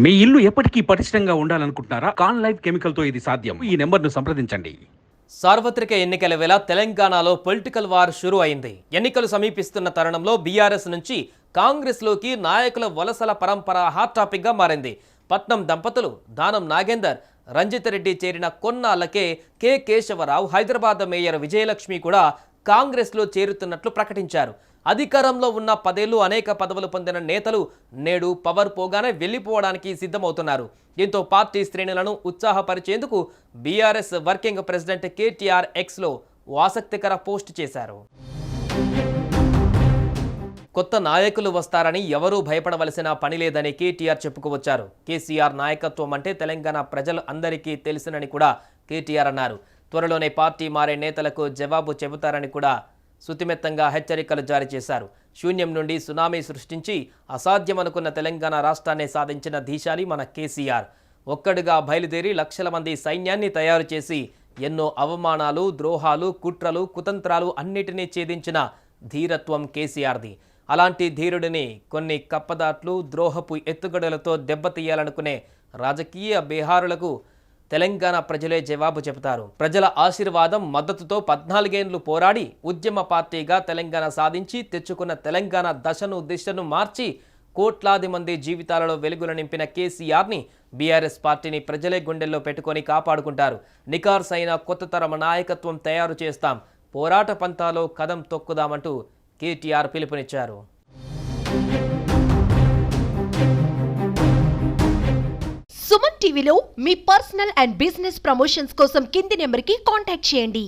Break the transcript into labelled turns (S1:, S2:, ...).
S1: మీ ఇల్లు ఎప్పటికీ పటిష్టంగా ఉండాలనుకుంటున్నారా? కాన్ లైఫ్ కెమికల్ తో ఇది సాధ్యం. ఈ నెంబర్ను సంప్రదించండి.
S2: సార్వత్రిక ఎన్నికల వేళ తెలంగాణలో పొలిటికల్ వార్ షురూ అయింది. ఎన్నికలు సమీపిస్తున్న తరుణంలో బీఆర్ఎస్ నుంచి కాంగ్రెస్లోకి నాయకుల వలసల పరంపర హాట్ టాపిక్గా మారింది. పట్నం దంపతులు దానం నాగేందర్, రంజిత్ రెడ్డి చేరిన కొన్నాళ్లకే కె కేశవరావు, హైదరాబాద్ మేయర్ విజయలక్ష్మి కూడా కాంగ్రెస్లో చేరుతున్నట్లు ప్రకటించారు. అధికారంలో ఉన్న 10 ఏళ్లు అనేక పదవులు పొందిన నేతలు నేడు పవర్ పోగానే వెళ్లిపోవడానికి సిద్ధమవుతున్నారు. దీంతో పార్టీ శ్రేణులను ఉత్సాహపరిచేందుకు బీఆర్ఎస్ వర్కింగ్ ప్రెసిడెంట్ కేటీఆర్ ఎక్స్లో ఆసక్తికర పోస్ట్ చేశారు. కొత్త నాయకులు వస్తారని ఎవరూ భయపడవలసిన పని లేదని కేటీఆర్ చెప్పుకోవచ్చారు. కేసీఆర్ నాయకత్వం అంటే తెలంగాణ ప్రజలు అందరికీ తెలుసునని కూడా కేటీఆర్ అన్నారు. త్వరలోనే పార్టీ మారే నేతలకు జవాబు చెబుతారని కూడా సుతిమెత్తంగా హెచ్చరికలు జారీ చేశారు. శూన్యం నుండి సునామీ సృష్టించి అసాధ్యమనుకున్న తెలంగాణ రాష్ట్రాన్ని సాధించిన ధీశాలి మన కేసీఆర్. ఒక్కడుగా బయలుదేరి లక్షల మంది సైన్యాన్ని తయారు చేసి ఎన్నో అవమానాలు, ద్రోహాలు, కుట్రలు, కుతంత్రాలు అన్నిటినీ ఛేదించిన ధీరత్వం కేసీఆర్ది. అలాంటి ధీరుడిని కొన్ని కప్పదాట్లు, ద్రోహపు ఎత్తుగడలతో దెబ్బతీయాలనుకునే రాజకీయ బీహారులకు తెలంగాణ ప్రజలే జవాబు చెబుతారు. ప్రజల ఆశీర్వాదం, మద్దతుతో 14 ఏళ్లు పోరాడి ఉద్యమ పార్టీగా తెలంగాణ సాధించి తెచ్చుకున్న తెలంగాణ దశను దిశను మార్చి కోట్లాది మంది జీవితాలలో వెలుగులు నింపిన కేసీఆర్ని, బీఆర్ఎస్ పార్టీని ప్రజలే గుండెల్లో పెట్టుకొని కాపాడుకుంటారు. నికార్సైన కొత్త తరం నాయకత్వం తయారు చేస్తాం, పోరాట పంతాలో కదం తొక్కుదామంటూ కేటీఆర్ పిలుపునిచ్చారు.
S3: సుమన్ టీవీలో మీ పర్సనల్ అండ్ బిజినెస్ ప్రమోషన్స్ కోసం కింది నెంబర్కి కాంటాక్ట్ చేయండి.